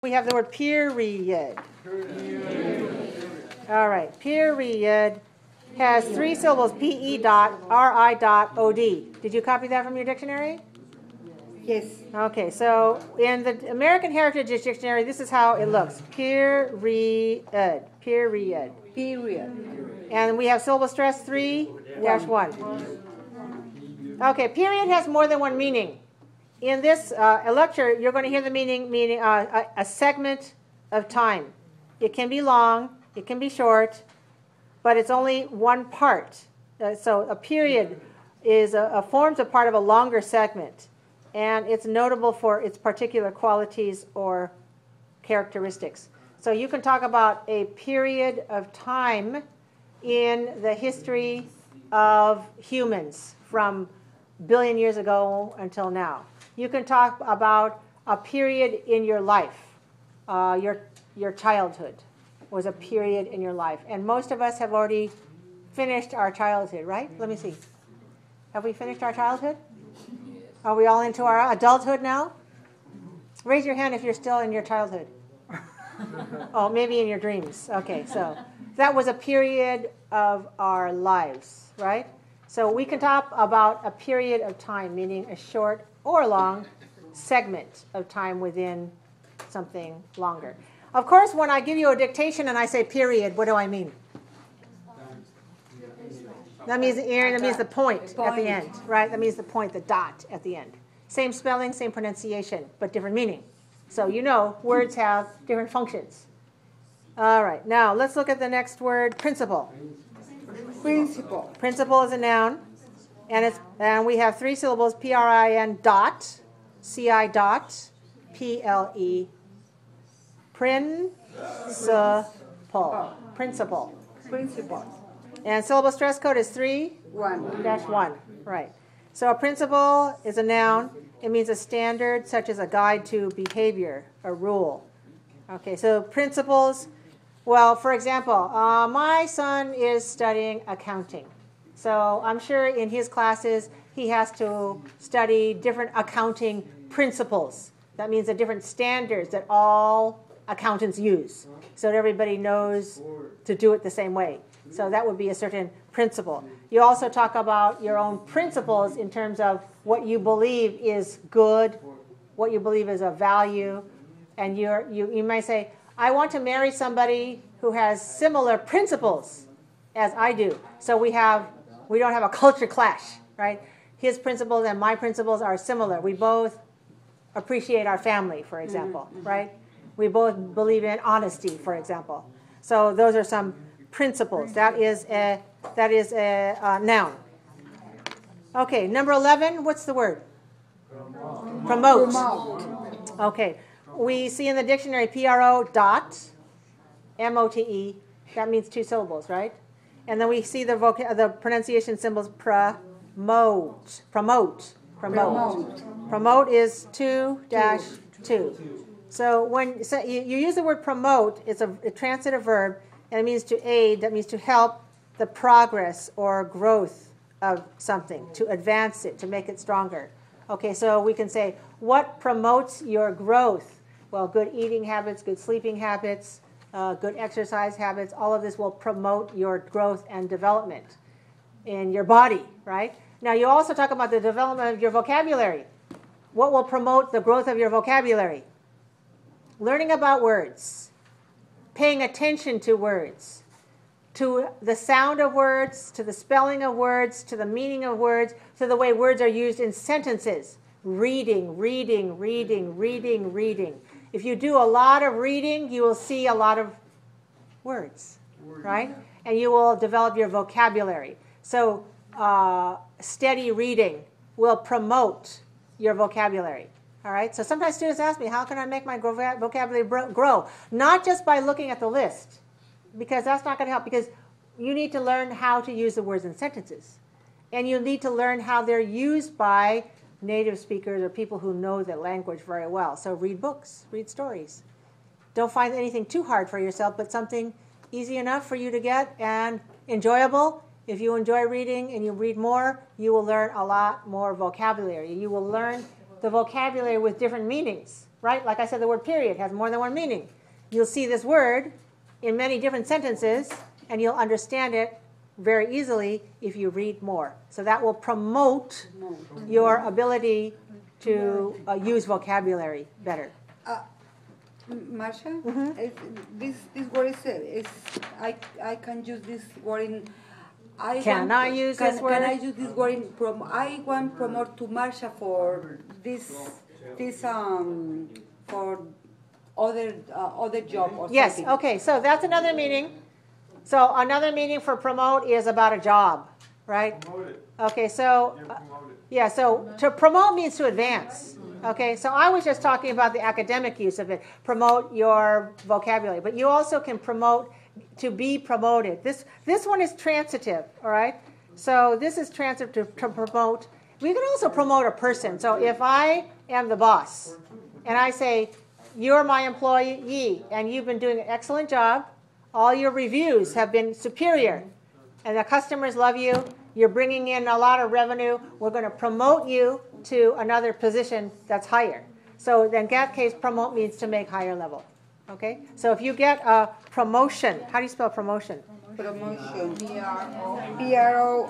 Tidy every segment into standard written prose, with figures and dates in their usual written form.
We have the word period. All right, period has 3 syllables, P-E dot, R-I dot, O-D. Did you copy that from your dictionary? Yes. Okay, so in the American Heritage Dictionary, this is how it looks. Period. Period. Period. And we have syllable stress 3-1. Okay, period has more than one meaning. In this lecture, you're going to hear the meaning a segment of time. It can be long, it can be short, but it's only one part. So a period is forms a part of a longer segment, and it's notable for its particular qualities or characteristics. So you can talk about a period of time in the history of humans from a billion years ago until now. You can talk about a period in your life. Your childhood was a period in your life. And most of us have already finished our childhood, right? Let me see. Have we finished our childhood? Are we all into our adulthood now? Raise your hand if you're still in your childhood. Oh, maybe in your dreams. Okay, so that was a period of our lives, right? So we can talk about a period of time, meaning a short or long segment of time within something longer. Of course, when I give you a dictation and I say period, what do I mean? That means the point at the end, right? That means the point, the dot at the end. Same spelling, same pronunciation, but different meaning. So you know words have different functions. All right, now let's look at the next word, principle. Principle. Principle is a noun, and we have 3 syllables, P-R-I-N dot, C-I dot, P-L-E. Principle. Principle. Principle. And syllable stress code is 3-1. Right. So a principle is a noun. It means a standard such as a guide to behavior, a rule. Okay, so principles. Well, for example, my son is studying accounting. So I'm sure in his classes he has to study different accounting principles. That means the different standards that all accountants use, so that everybody knows to do it the same way. So that would be a certain principle. You also talk about your own principles in terms of what you believe is good, what you believe is of value, and you might say, I want to marry somebody who has similar principles as I do. So we don't have a culture clash, right? His principles and my principles are similar. We both appreciate our family, for example, right? We both believe in honesty, for example. So those are some principles. That is a noun. Okay, number 11, what's the word? Promote. Okay, we see in the dictionary P-R-O dot, M-O-T-E. That means 2 syllables, right? And then we see the pronunciation symbols promote. Promote. Promote is 2-2. So when you use the word promote, it's a transitive verb, and it means to aid. That means to help the progress or growth of something, to advance it, to make it stronger. Okay, so we can say, what promotes your growth? Well, good eating habits, good sleeping habits, good exercise habits, all of this will promote your growth and development in your body, right? Now, you also talk about the development of your vocabulary. What will promote the growth of your vocabulary? Learning about words, paying attention to words, to the sound of words, to the spelling of words, to the meaning of words, to the way words are used in sentences. Reading. If you do a lot of reading, you will see a lot of words, right? And you will develop your vocabulary. So steady reading will promote your vocabulary. All right, so sometimes students ask me, how can I make my vocabulary grow? Not just by looking at the list, because that's not going to help, because you need to learn how to use the words in sentences. And you need to learn how they're used by native speakers or people who know the language very well. So read books, read stories. Don't find anything too hard for yourself, but something easy enough for you to get and enjoyable. If you enjoy reading and you read more, you will learn a lot more vocabulary. You will learn the vocabulary with different meanings. right? Like I said, the word period has more than one meaning. You'll see this word in many different sentences, and you'll understand it very easily if you read more. So that will promote your ability to use vocabulary better. Marsha, this word is I can use this word in. Can I use this word in I want to promote to Marsha for this for other job or yes, something. okay, so that's another meaning. So another meaning for promote is about a job, right? Okay, so yeah, so to promote means to advance. Okay, so I was just talking about the academic use of it, promote your vocabulary, but you also can promote to be promoted. This one is transitive, all right? So this is transitive to promote. We can also promote a person. So if I am the boss and I say, you're my employee and you've been doing an excellent job, all your reviews have been superior, and the customers love you, you're bringing in a lot of revenue, we're going to promote you to another position that's higher. So in that case, promote means to make higher level. Okay? So if you get a promotion, how do you spell promotion? Promotion. P-R-O-M-O-T-E-O-N.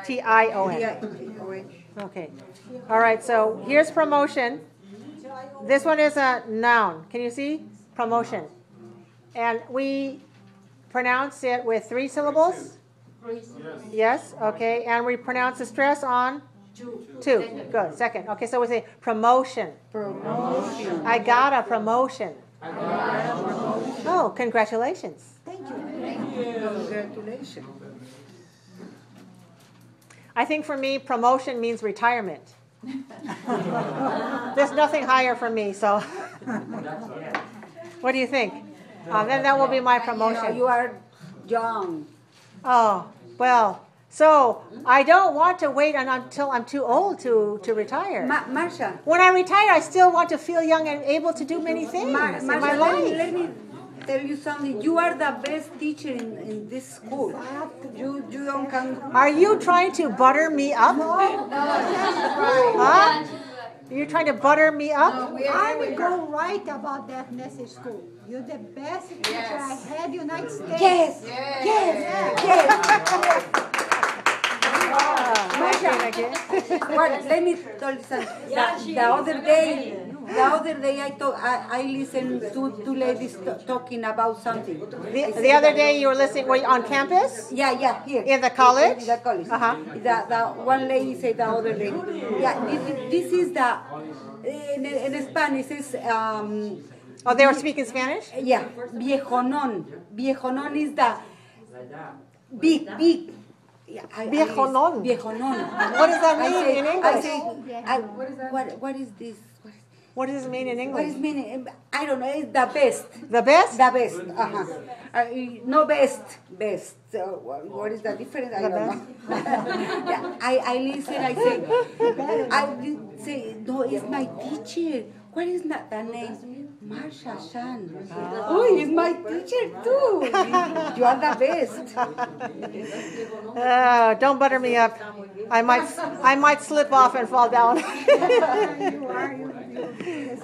T-I-O-N. Okay. All right, so here's promotion. This one is a noun. Can you see? Promotion. And we pronounce it with 3 syllables? Yes, okay. And we pronounce the stress on? 2. Good. Second. Okay, so we say promotion. Promotion. I got a promotion. Oh, congratulations. Thank you. Congratulations. I think for me, promotion means retirement. There's nothing higher for me, so. What do you think? Then that will be my promotion. You are young. Oh, well, so I don't want to wait until I'm too old to retire. Marsha. When I retire, I still want to feel young and able to do many things in my life. Let me tell you something. You are the best teacher in this school. You don't come. Are you trying to butter me up? Huh? You're trying to butter me up? I will go right about that message school. You're the best teacher I had in the United States. Yes. Well, let me tell you something. The other day I listened to ladies talking about something. The other day you were listening, were you on campus? Yeah, here. In the college? In the college. Uh-huh. The one lady said the other lady. Yeah, this is the, in Spanish is, Oh, they were speaking Spanish? yeah, viejonón. Viejonón is the big. Yeah, Viejonón. Viejonón. What does that mean in English? What is this? What does it mean in What is English? meaning? I don't know. It's the best. The best? The best. No best. Best. So what is the difference? I don't know. Yeah, I listen. I say, no, it's my teacher. What is not the name? Marsha Shan. Oh, he's my teacher too. You are the best. Don't butter me up. I might slip off and fall down.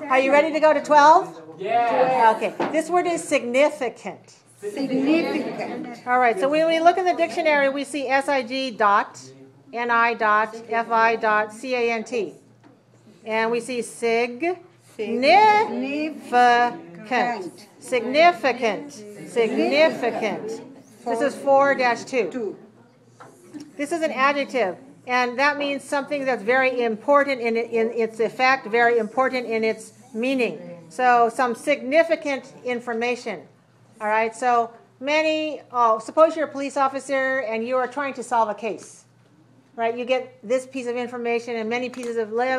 Are you ready to go to 12? Yeah. Okay. This word is significant. Significant. All right. So when we look in the dictionary, we see sig dot, ni dot, fi dot, cant. And we see significant. Significant. This is 4-2. This is an adjective, and that means something that's very important in its effect, very important in its meaning. So some significant information. All right, so suppose you're a police officer and you are trying to solve a case. Right, you get this piece of information and a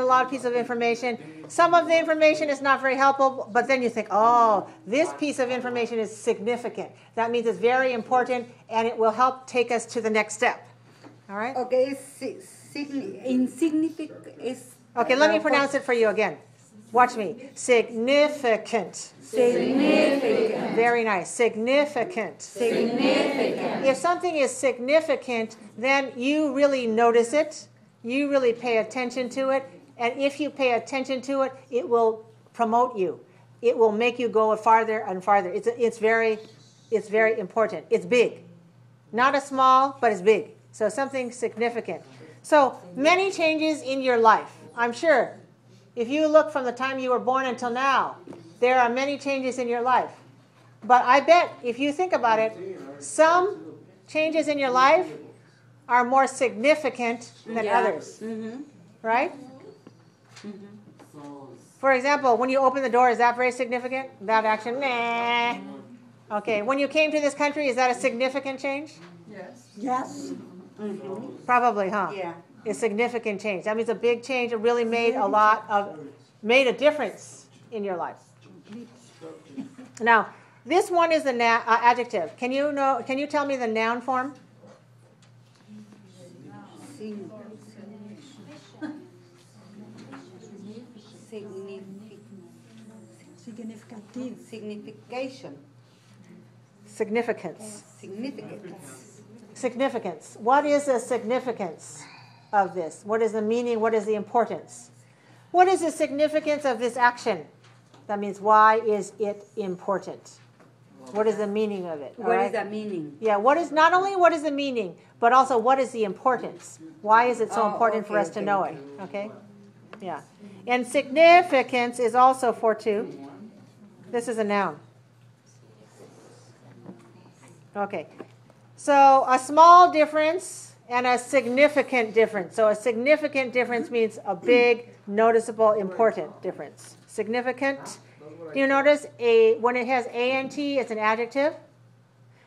lot of pieces of information. Some of the information is not very helpful, but then you think, oh, this piece of information is significant. That means it's very important, and it will help take us to the next step. All right? Okay, insignificant is... Okay, let me pronounce it for you again. Watch me. Significant. Significant. Very nice. Significant. Significant. If something is significant, then you really notice it, you really pay attention to it, And if you pay attention to it, it will promote you. It will make you go farther and farther. It's very important. It's big. Not a small, but it's big. So something significant. So many changes in your life. I'm sure if you look from the time you were born until now, there are many changes in your life. But I bet if you think about it, some changes in your life are more significant than others. Right? For example, when you open the door, is that very significant? That action? Nah. Okay. When you came to this country, is that a significant change? Yes. Yes. Probably, huh? Yeah. A significant change. That means a big change. It really made a difference in your life. Now, this one is the adjective. Can you tell me the noun form? Signification. Significance. Significance. Significance. What is the significance of this? What is the meaning? What is the importance? What is the significance of this action? That means why is it important? What is the meaning of it? What is the meaning? Yeah, not only what is the meaning, but also what is the importance? Why is it so important for us to know it? Okay? Yeah. And significance is also for two. This is a noun. Okay. So a small difference and a significant difference. So a significant difference means a big, noticeable, important difference. Significant. Do you notice when it has ANT, it's an adjective?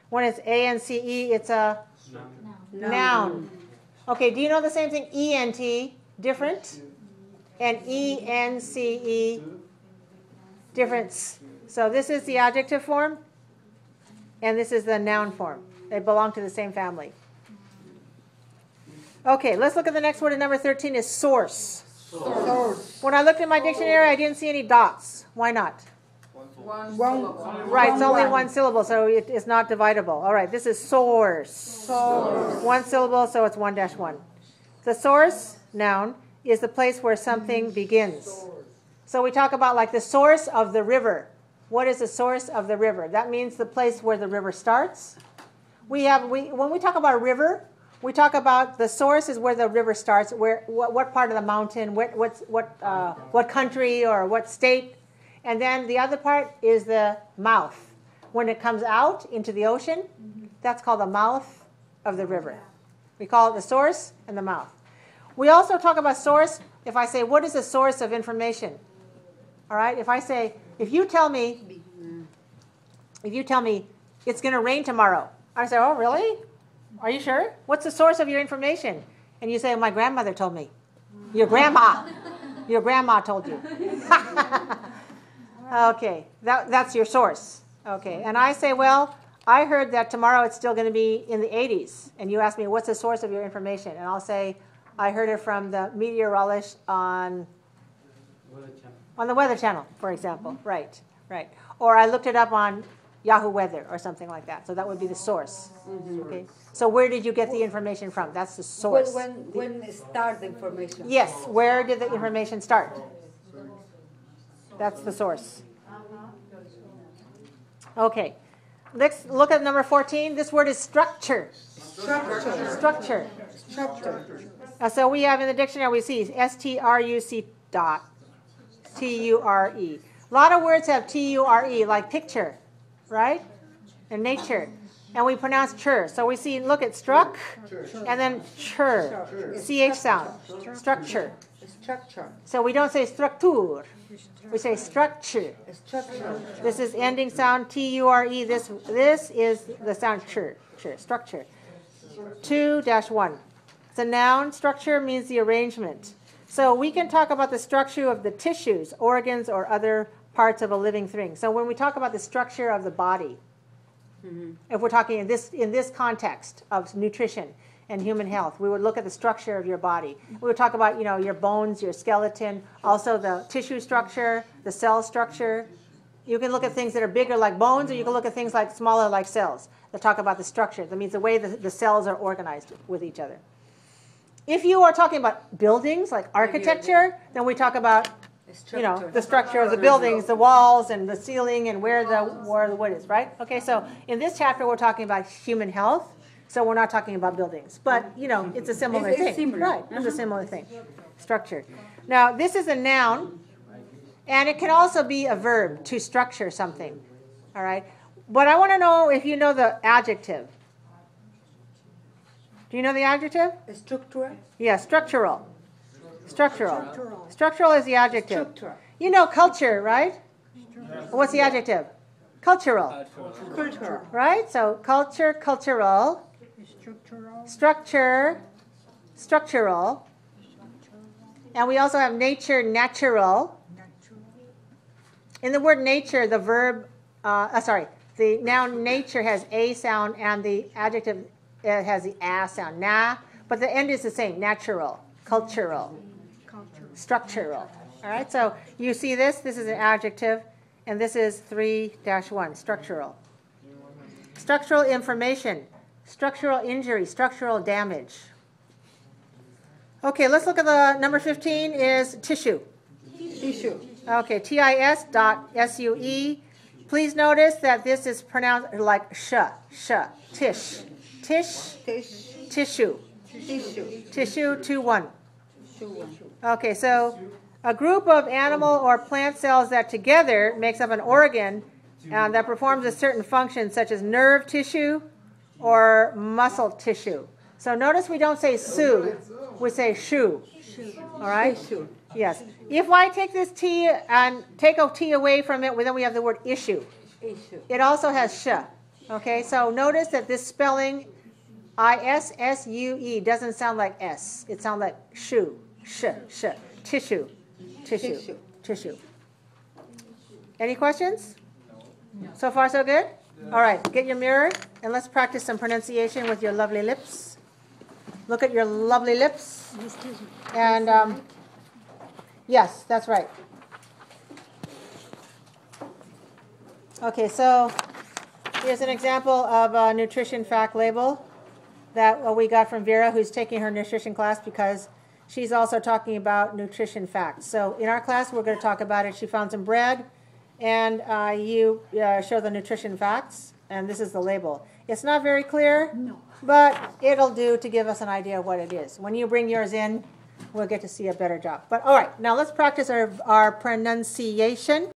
When it's ANCE, it's a noun. Okay, do you know the same thing? ENT, different, and ENCE, difference. So this is the adjective form, and this is the noun form. They belong to the same family. Okay, let's look at the next word. Number 13 is source. Source. When I looked in my dictionary, I didn't see any dots. Why not? Right, it's only one syllable, so it is not dividable. All right, this is source. Source. One syllable, so it's 1-1. The source, noun, is the place where something begins. So we talk about like the source of the river. What is the source of the river? That means the place where the river starts. When we talk about a river, we talk about the source is where the river starts. What part of the mountain? What country or what state? And then the other part is the mouth. When it comes out into the ocean, that's called the mouth of the river. We call it the source and the mouth. We also talk about source if I say, what is the source of information? All right, if you tell me it's going to rain tomorrow, I say, oh, really? Are you sure? What's the source of your information? And you say, my grandmother told me. Your grandma. Your grandma told you. Okay, that's your source. Okay, and I say, well, I heard that tomorrow it's still going to be in the 80s. And you ask me, what's the source of your information? And I'll say, I heard it from the meteorologist on the Weather Channel, for example. Right. Or I looked it up on Yahoo Weather or something like that. So that would be the source. Okay. So where did you get the information from? That's the source. When start the information? Yes. Where did the information start? That's the source. Okay. Let's look at number 14. This word is structure. Structure. So we have in the dictionary, we see S-T-R-U-C dot. T-U-R-E. A lot of words have T-U-R-E, like picture, right? And nature. And we pronounce chur. So we see, look at struck, and then chur. CH sound. Structure. So we don't say structure. We say structure. This is ending sound T-U-R-E. This is the sound chur. Structure. 2-1. It's a noun. Structure means the arrangement. So we can talk about the structure of the tissues, organs, or other parts of a living thing. So when we talk about the structure of the body, if we're talking in this context of nutrition and human health, we would look at the structure of your body. We would talk about, your bones, your skeleton, also the tissue structure, the cell structure. You can look at things that are bigger like bones, or you can look at things like smaller like cells that talk about the structure. That means the way the cells are organized with each other. If you are talking about buildings, like architecture, then we talk about, you know, the structure of the buildings, the walls and the ceiling and where the wood is, right? Okay, so in this chapter we're talking about human health, so we're not talking about buildings. But, you know, it's a similar thing. Similar. Right, it's a similar thing. Structure. Now, this is a noun, and it can also be a verb, to structure something. All right? But I want to know if you know the adjective. Do you know the adjective? Structural. Yeah, structural. Structural. Structural is the adjective. Structural. You know culture, right? What's the adjective? Cultural. Cultural. Right? So culture, cultural. Structure, structural. And we also have nature, natural. In the word nature, the verb, the noun nature has a sound, and the adjective has the a sound, na, but the end is the same, natural, cultural, structural. All right, so you see this is an adjective, and this is 3-1, structural. Structural information, structural injury, structural damage. Okay, let's look at the number 15 is tissue. Tissue. Okay, tis.sue. Please notice that this is pronounced like sh, tish, tish, tissue, tissue 2-1. Okay, so a group of animal or plant cells that together makes up an organ that performs a certain function, such as nerve tissue or muscle tissue. So notice we don't say su, we say shu. All right? Yes. If I take this T and take a T away from it, then we have the word issue. It also has sh. Okay, so notice that this spelling, I-S-S-U-E, doesn't sound like S. It sounds like shu, sh, tissue, tissue. Any questions? So far, so good? All right, get your mirror, and let's practice some pronunciation with your lovely lips. Look at your lovely lips. And, yes, that's right. Okay, so here's an example of a nutrition fact label that we got from Vera, who's taking her nutrition class, because she's also talking about nutrition facts. So in our class, we're going to talk about it. She found some bread, and you show the nutrition facts, and this is the label. It's not very clear, but it'll do to give us an idea of what it is. When you bring yours in, we'll get to see a better job. But all right, now let's practice our pronunciation.